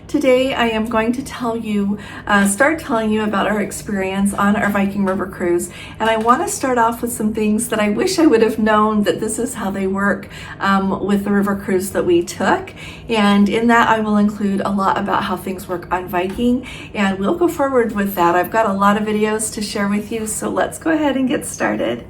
Today I am going to start telling you about our experience on our Viking River Cruise. And I want to start off with some things that I wish I would have known that this is how they work with the river cruise that we took. And in that I will include a lot about how things work on Viking, and we'll go forward with that. I've got a lot of videos to share with you, so let's go ahead and get started.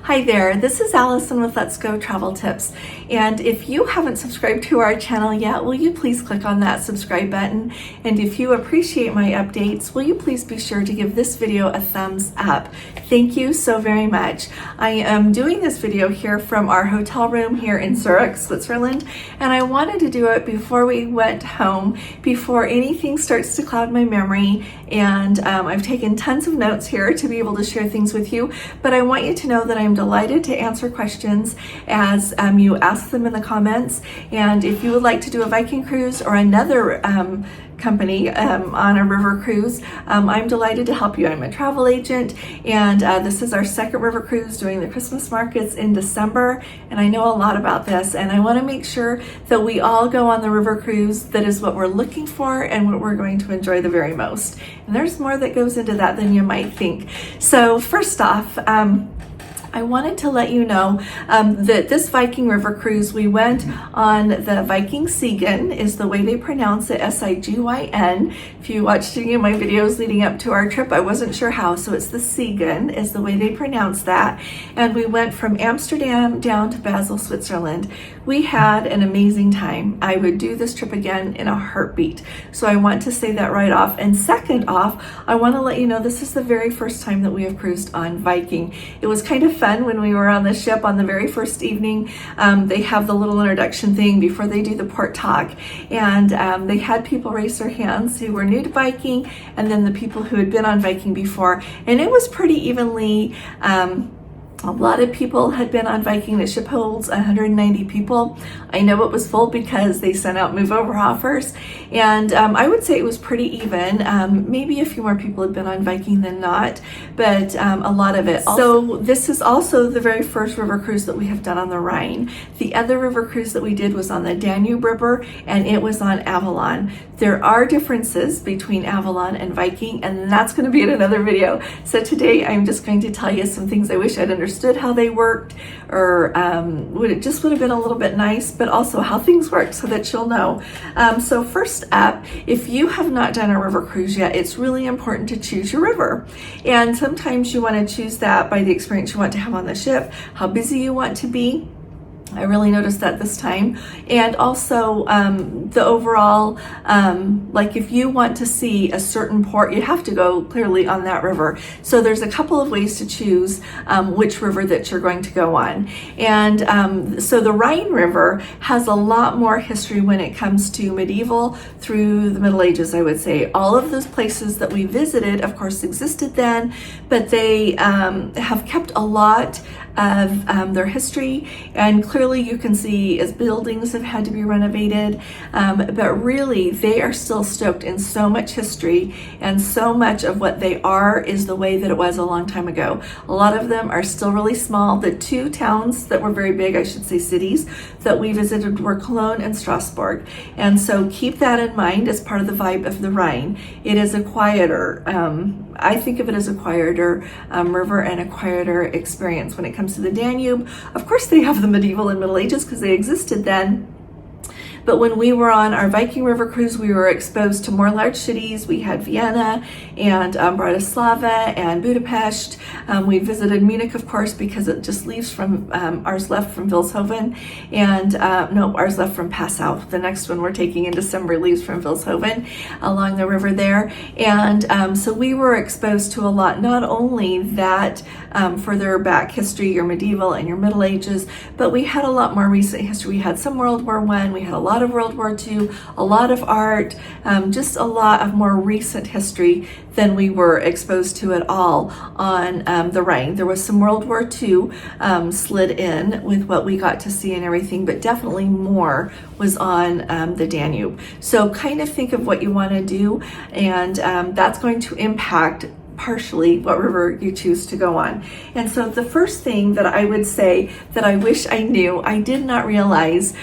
Hi there, this is Allison with Let's Go Travel Tips, and if you haven't subscribed to our channel yet, will you please click on that subscribe button? And if you appreciate my updates, will you please be sure to give this video a thumbs up? Thank you so very much. I am doing this video here from our hotel room here in Zurich, Switzerland, and I wanted to do it before we went home, before anything starts to cloud my memory, and I've taken tons of notes here to be able to share things with you, but I want you to know that I'm delighted to answer questions as you ask them in the comments. And if you would like to do a Viking cruise or another company on a river cruise, I'm delighted to help you. I'm a travel agent, and this is our second river cruise doing the Christmas markets in December, and I know a lot about this, and I want to make sure that we all go on the river cruise that is what we're looking for and what we're going to enjoy the very most. And there's more that goes into that than you might think. So first off, I wanted to let you know that this Viking River Cruise, we went on the Viking Sigyn, is the way they pronounce it, S-I-G-Y-N. If you watched any of my videos leading up to our trip, I wasn't sure how, so it's the Sigyn is the way they pronounce that. And we went from Amsterdam down to Basel, Switzerland. We had an amazing time. I would do this trip again in a heartbeat. So I want to say that right off. And second off, I want to let you know this is the very first time that we have cruised on Viking. It was kind of fun when we were on the ship on the very first evening. They have the little introduction thing before they do the port talk, and they had people raise their hands who were new to Viking, and then the people who had been on Viking before, and it was pretty evenly. A lot of people had been on Viking. The ship holds 190 people. I know it was full because they sent out move over offers, and I would say it was pretty even. Maybe a few more people had been on Viking than not, but a lot of it. So this is also the very first river cruise that we have done on the Rhine. The other river cruise that we did was on the Danube River, and it was on Avalon. There are differences between Avalon and Viking, and that's going to be in another video. So today I'm just going to tell you some things I wish I'd understood how they worked, or would have been a little bit nice, but also how things work so that you'll know. So first up, if you have not done a river cruise yet, it's really important to choose your river. And sometimes you want to choose that by the experience you want to have on the ship, how busy you want to be. I really noticed that this time. And also the overall, like if you want to see a certain port, you have to go clearly on that river. So there's a couple of ways to choose which river that you're going to go on. And so the Rhine River has a lot more history when it comes to medieval through the Middle Ages, I would say. All of those places that we visited, of course, existed then, but they have kept a lot of their history, and clearly you can see as buildings have had to be renovated, but really they are still stoked in so much history, and so much of what they are is the way that it was a long time ago. A lot of them are still really small. The two towns that were very big, I should say cities, that we visited were Cologne and Strasbourg, and so keep that in mind as part of the vibe of the Rhine. It is a quieter, I think of it as a quieter river and a quieter experience. When it comes to the Danube, of course they have the medieval and Middle Ages because they existed then. But when we were on our Viking River Cruise, we were exposed to more large cities. We had Vienna and Bratislava and Budapest. We visited Munich, of course, because it just leaves from, ours left from Vilshofen, and no, ours left from Passau. The next one we're taking in December leaves from Vilshofen along the river there. And so we were exposed to a lot, not only that further back history, your medieval and your Middle Ages, but we had a lot more recent history. We had some World War I, we had a lot lot of World War II, a lot of art, just a lot of more recent history than we were exposed to at all on the Rhine. There was some World War II slid in with what we got to see and everything, but definitely more was on the Danube. So kind of think of what you want to do, and that's going to impact partially what river you choose to go on. And so the first thing that I would say that I wish I knew, I did not realize,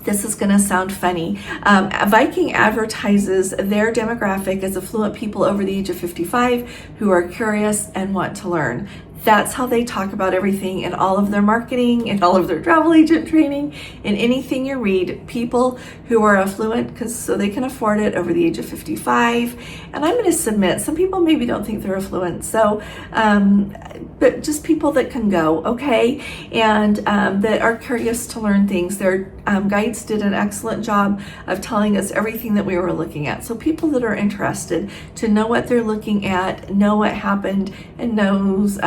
this is going to sound funny. Viking advertises their demographic as affluent people over the age of 55 who are curious and want to learn. That's how they talk about everything in all of their marketing, in all of their travel agent training, in anything you read. People who are affluent so they can afford it over the age of 55. And I'm going to submit, some people maybe don't think they're affluent, so but just people that can go, okay, and that are curious to learn things. Their guides did an excellent job of telling us everything that we were looking at. So people that are interested to know what they're looking at, know what happened, and knows,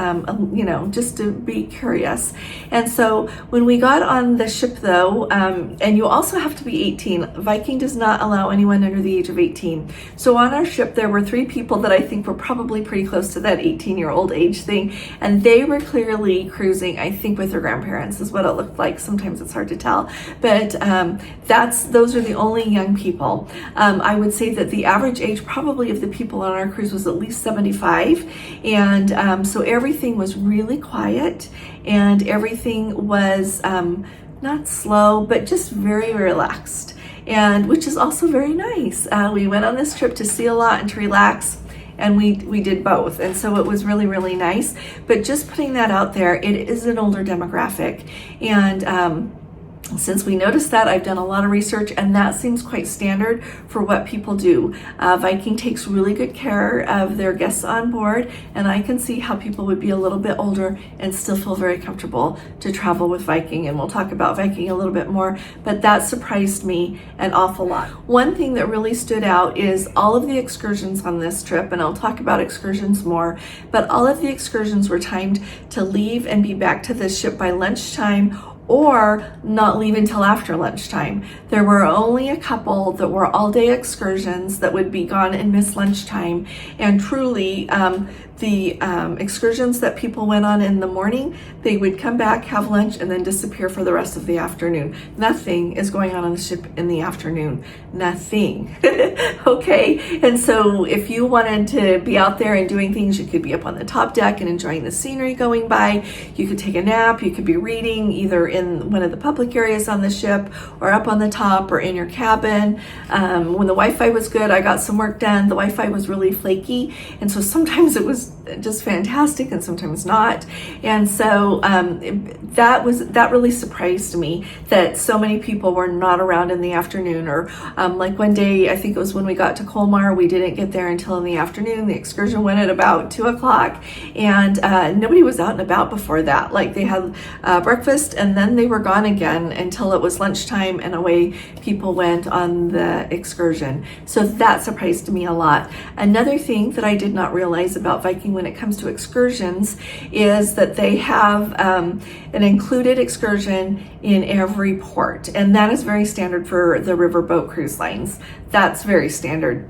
just to be curious. And so when we got on the ship though, and you also have to be 18, Viking does not allow anyone under the age of 18. So on our ship, there were 3 people that I think were probably pretty close to that 18-year-old age thing. And they were clearly cruising, I think, with their grandparents is what it looked like. Sometimes it's hard to tell, but those are the only young people. I would say that the average age probably of the people on our cruise was at least 75. And so everything was really quiet, and everything was not slow, but just very relaxed, and which is also very nice. We went on this trip to see a lot and to relax, and we did both, and so it was really, really nice. But just putting that out there, it is an older demographic, and since we noticed that, I've done a lot of research, and that seems quite standard for what people do. Viking takes really good care of their guests on board, and I can see how people would be a little bit older and still feel very comfortable to travel with Viking, and we'll talk about Viking a little bit more, but that surprised me an awful lot. One thing that really stood out is all of the excursions on this trip, and I'll talk about excursions more, but all of the excursions were timed to leave and be back to the ship by lunchtime, or not leave until after lunchtime. There were only a couple that were all-day excursions that would be gone and miss lunchtime, and truly the excursions that people went on in the morning, they would come back, have lunch, and then disappear for the rest of the afternoon. Nothing is going on the ship in the afternoon. Nothing. Okay? And so if you wanted to be out there and doing things, you could be up on the top deck and enjoying the scenery going by. You could take a nap. You could be reading either in one of the public areas on the ship, or up on the top, or in your cabin. When the Wi-Fi was good, I got some work done. The Wi-Fi was really flaky, and so sometimes it was just fantastic and sometimes not. And so that really surprised me that so many people were not around in the afternoon, or like one day, I think it was when we got to Colmar, we didn't get there until in the afternoon. The excursion went at about 2 o'clock, and nobody was out and about before that. Like they had breakfast, and then they were gone again until it was lunchtime, and away people went on the excursion. So that surprised me a lot. Another thing that I did not realize about Viking when it comes to excursions is that they have an included excursion in every port, and that is very standard for the riverboat cruise lines. That's very standard.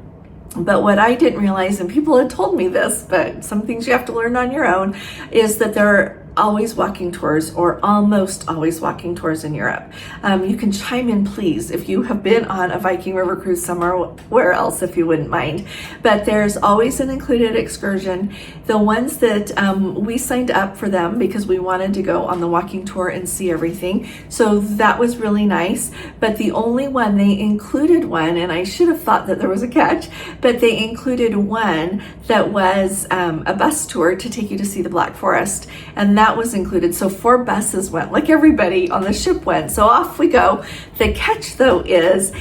But what I didn't realize, and people had told me this, but some things you have to learn on your own, is that there are always walking tours, or almost always walking tours in Europe. You can chime in, please, if you have been on a Viking River Cruise somewhere else, if you wouldn't mind. But there's always an included excursion. The ones that we signed up for them because we wanted to go on the walking tour and see everything. So that was really nice. But the only one, they included one, and I should have thought that there was a catch, but they included one that was a bus tour to take you to see the Black Forest. And that was included. So 4 buses went, like everybody on the ship went. So off we go. The catch though is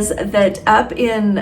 that up in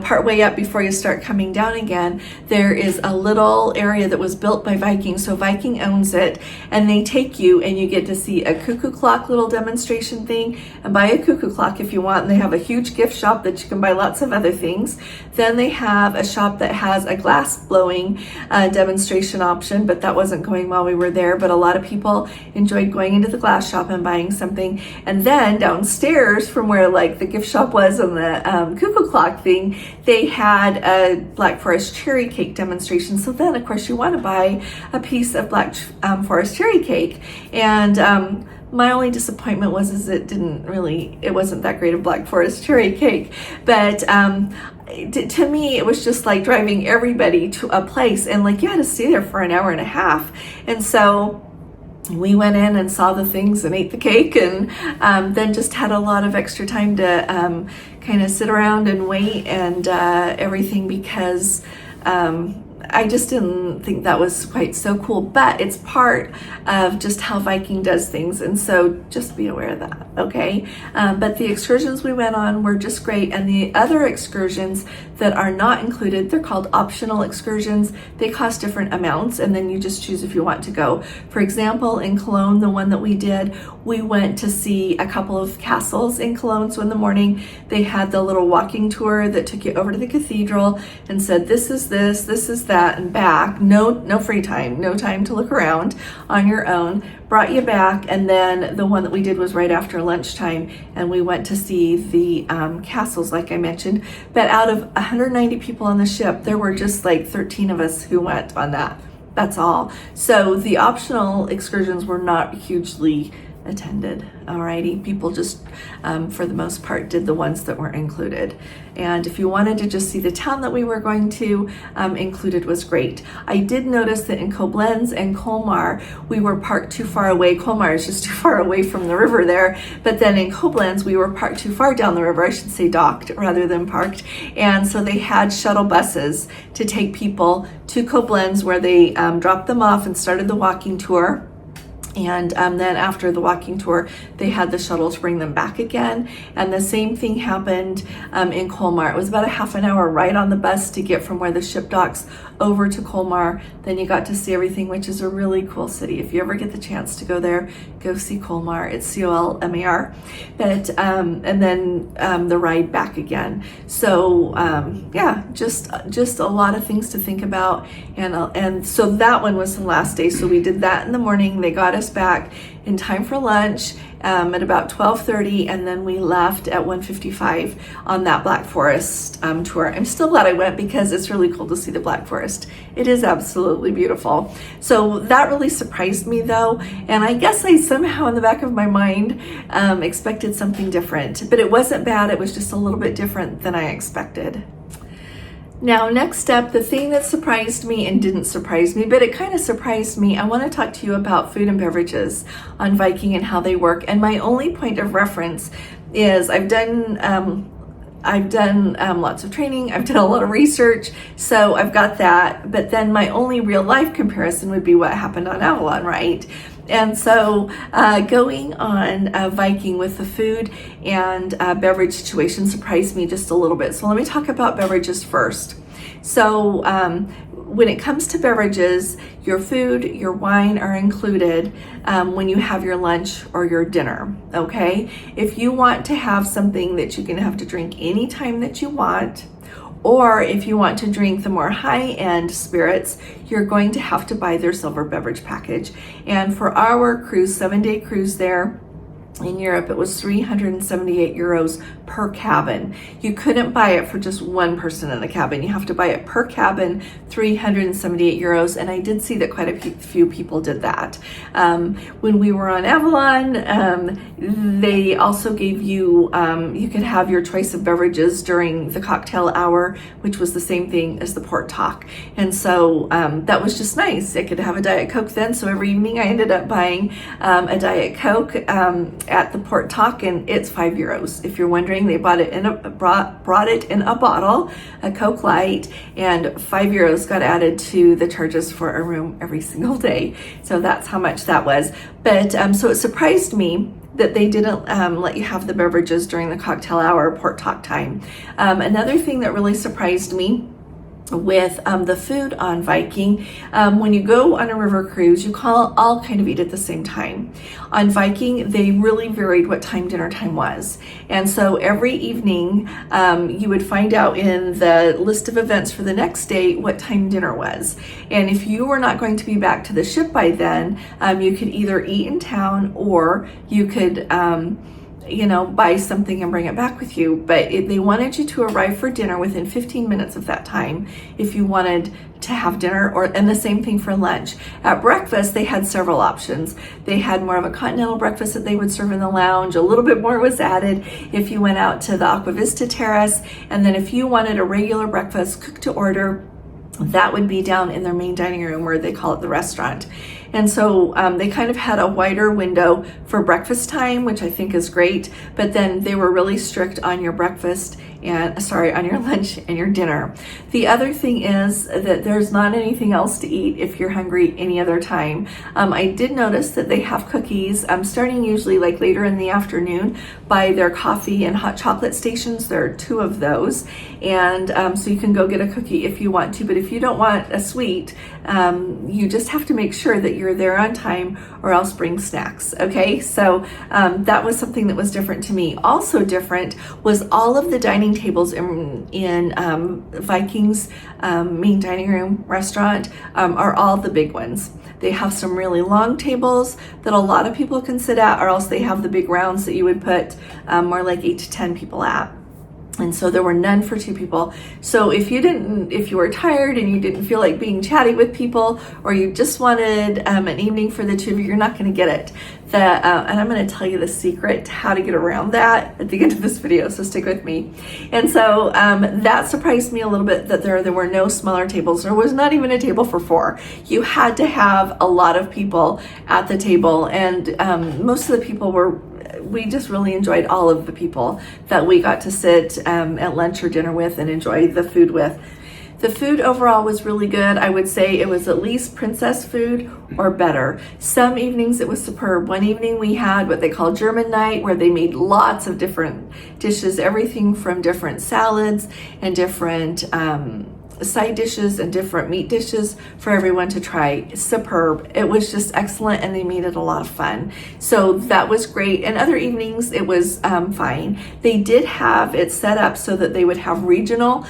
part way up before you start coming down again, there is a little area that was built by Viking. So Viking owns it, and they take you and you get to see a cuckoo clock little demonstration thing, and buy a cuckoo clock if you want. And they have a huge gift shop that you can buy lots of other things. Then they have a shop that has a glass blowing demonstration option, but that wasn't going while we were there. But a lot of people enjoyed going into the glass shop and buying something. And then downstairs from where like the gift shop was and the cuckoo clock thing, they had a Black Forest cherry cake demonstration. So then of course you want to buy a piece of Black Forest cherry cake. And my only disappointment was it wasn't that great of Black Forest cherry cake. But to me, it was just like driving everybody to a place, and like you had to stay there for an hour and a half. And so we went in and saw the things and ate the cake, and then just had a lot of extra time to kind of sit around and wait and everything, because I just didn't think that was quite so cool. But it's part of just how Viking does things, and so just be aware of that, okay? But the excursions we went on were just great, and the other excursions that are not included, they're called optional excursions. They cost different amounts, and then you just choose if you want to go. For example, in Cologne, the one that we did, we went to see a couple of castles in Cologne. So in the morning, they had the little walking tour that took you over to the cathedral and said, this is this is that, and back. No free time, no time to look around on your own. Brought you back, and then the one that we did was right after lunchtime, and we went to see the castles, like I mentioned. But out of 190 people on the ship, there were just like 13 of us who went on that. That's all. So the optional excursions were not hugely attended. Alrighty, people just for the most part did the ones that were included. And if you wanted to just see the town that we were going to, included was great. I did notice that in Koblenz and Colmar we were parked too far away. Colmar is just too far away from the river there, but then in Koblenz we were parked too far down the river. I should say docked rather than parked. And so they had shuttle buses to take people to Koblenz, where they dropped them off and started the walking tour. And then after the walking tour, they had the shuttle to bring them back again. And the same thing happened in Colmar. It was about a half an hour ride on the bus to get from where the ship docks over to Colmar. Then you got to see everything, which is a really cool city. If you ever get the chance to go there, go see Colmar. It's Colmar. But and then the ride back again. So yeah, just a lot of things to think about. And so that one was the last day. So we did that in the morning. They got us back in time for lunch at about 12:30, and then we left at 1:55 on that Black Forest tour. I'm still glad I went, because it's really cool to see the Black Forest. It is absolutely beautiful. So that really surprised me though, and I guess I somehow in the back of my mind expected something different, but it wasn't bad. It was just a little bit different than I expected. Now, next up, the thing that surprised me and didn't surprise me, but it kind of surprised me, I want to talk to you about food and beverages on Viking and how they work. And my only point of reference is I've done lots of training, I've done a lot of research, so I've got that. But then my only real life comparison would be what happened on Avalon, right? And so going on Viking with the food and beverage situation surprised me just a little bit. So let me talk about beverages first. So when it comes to beverages, your food, your wine are included when you have your lunch or your dinner, okay? If you want to have something that you're gonna have to drink anytime that you want, or if you want to drink the more high-end spirits, you're going to have to buy their silver beverage package. And for our cruise, 7-day cruise there in Europe, it was 378 euros per cabin. You couldn't buy it for just one person in the cabin. You have to buy it per cabin, 378 euros. And I did see that quite a few people did that. When we were on Avalon, they also gave you, you could have your choice of beverages during the cocktail hour, which was the same thing as the port talk. And so that was just nice. I could have a Diet Coke then. So every evening I ended up buying a Diet Coke at the port talk, and it's 5 euros. If you're wondering, they brought it in a bottle, a Coke Light, and 5 euros got added to the charges for a room every single day. So that's how much that was. But so it surprised me that they didn't let you have the beverages during the cocktail hour, port talk time. Another thing that really surprised me with the food on Viking, when you go on a river cruise, you all kind of eat at the same time. On Viking, they really varied what time dinner time was. And so every evening, you would find out in the list of events for the next day what time dinner was. And if you were not going to be back to the ship by then, you could either eat in town, or you could buy something and bring it back with you. But they wanted you to arrive for dinner within 15 minutes of that time if you wanted to have dinner, and the same thing for lunch. At breakfast, they had several options. They had more of a continental breakfast that they would serve in the lounge. A little bit more was added if you went out to the Aqua Vista Terrace. And then if you wanted a regular breakfast cooked to order, that would be down in their main dining room, where they call it the restaurant. And so they kind of had a wider window for breakfast time, which I think is great, but then they were really strict on your breakfast on your lunch and your dinner. The other thing is that there's not anything else to eat if you're hungry any other time. I did notice that they have cookies starting usually like later in the afternoon by their coffee and hot chocolate stations. There are 2 of those, and so you can go get a cookie if you want to, but if you don't want a sweet, you just have to make sure that you're there on time, or else bring snacks. Okay, so that was something that was different to me. Also different was all of the dining tables in Viking's main dining room restaurant are all the big ones. They have some really long tables that a lot of people can sit at, or else they have the big rounds that you would put more like 8 to 10 people at. And so there were none for 2 people. So if you were tired and you didn't feel like being chatty with people, or you just wanted an evening for the 2 of you, you're not going to get it. And I'm going to tell you the secret to how to get around that at the end of this video, so stick with me. And so that surprised me a little bit, that there were no smaller tables. There was not even a table for 4. You had to have a lot of people at the table, and most of the people we just really enjoyed all of the people that we got to sit at lunch or dinner with and enjoy the food with. The food overall was really good. I would say it was at least princess food or better. Some evenings it was superb. One evening we had what they call German night, where they made lots of different dishes, everything from different salads and different side dishes and different meat dishes for everyone to try. Superb. It was just excellent, and they made it a lot of fun. So that was great. And other evenings it was fine. They did have it set up so that they would have a regional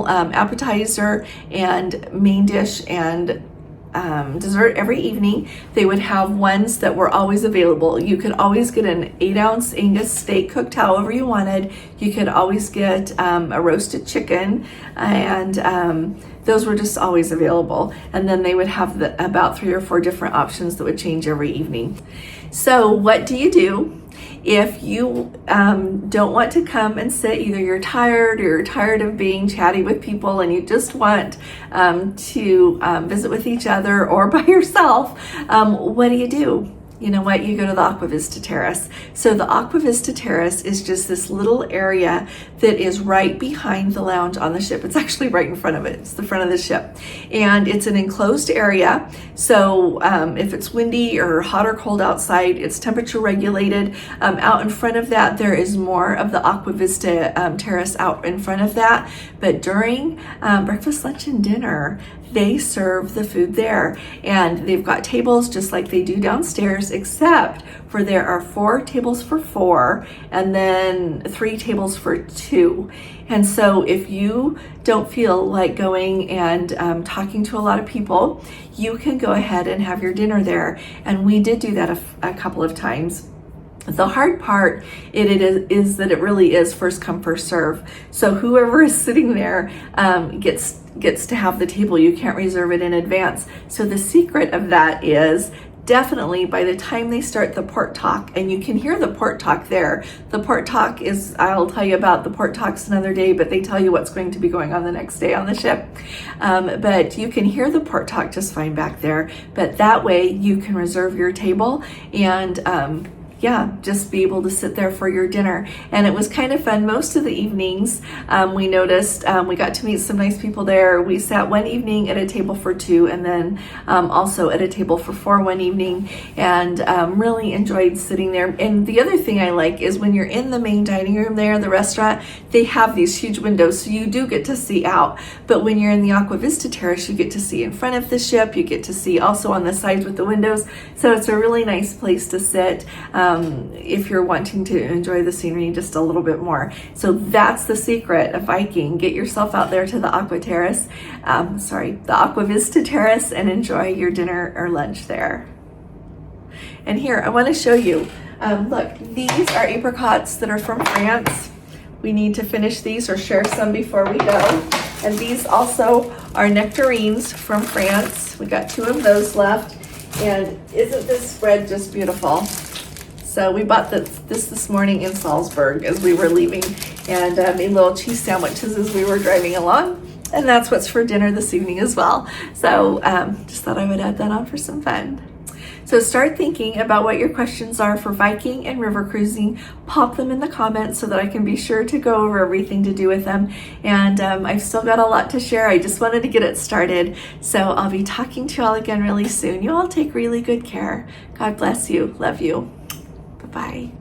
appetizer and main dish and dessert every evening. They would have ones that were always available. You could always get an 8-ounce Angus steak cooked however you wanted. You could always get a roasted chicken, and those were just always available. And then they would have about 3 or 4 different options that would change every evening. So what do you do if you don't want to come and sit? Either you're tired, or you're tired of being chatty with people, and you just want to visit with each other or by yourself. What do? You know what? You go to the Aqua Vista Terrace. So the Aqua Vista Terrace is just this little area that is right behind the lounge on the ship. It's actually right in front of it. It's the front of the ship. And it's an enclosed area. So if it's windy or hot or cold outside, it's temperature regulated. Out in front of that, there is more of the Aqua Vista Terrace out in front of that. But during breakfast, lunch, and dinner, they serve the food there, and they've got tables just like they do downstairs, except for there are 4 tables for 4 and then 3 tables for 2. And so if you don't feel like going and talking to a lot of people, you can go ahead and have your dinner there. And we did do that a couple of times. The hard part is that it really is first come, first serve. So whoever is sitting there gets to have the table. You can't reserve it in advance. So the secret of that is definitely by the time they start the port talk, and you can hear the port talk there. The port talk is, I'll tell you about the port talks another day, but they tell you what's going to be going on the next day on the ship. But you can hear the port talk just fine back there. But that way you can reserve your table and yeah, just be able to sit there for your dinner. And it was kind of fun. Most of the evenings, we noticed we got to meet some nice people there. We sat one evening at a table for 2, and then also at a table for 4 one evening, and really enjoyed sitting there. And the other thing I like is when you're in the main dining room there, the restaurant, they have these huge windows, so you do get to see out. But when you're in the Aqua Vista Terrace, you get to see in front of the ship, you get to see also on the sides with the windows. So it's a really nice place to sit if you're wanting to enjoy the scenery just a little bit more. So that's the secret of Viking. Get yourself out there to the the Aqua Vista Terrace, and enjoy your dinner or lunch there. And here, I want to show you, look, these are apricots that are from France. We need to finish these or share some before we go. And these also are nectarines from France. We got 2 of those left. And isn't this spread just beautiful? So we bought this morning in Salzburg as we were leaving, and made little cheese sandwiches as we were driving along. And that's what's for dinner this evening as well. So just thought I would add that on for some fun. So start thinking about what your questions are for Viking and river cruising. Pop them in the comments so that I can be sure to go over everything to do with them. And I've still got a lot to share. I just wanted to get it started. So I'll be talking to you all again really soon. You all take really good care. God bless you. Love you. Bye-bye.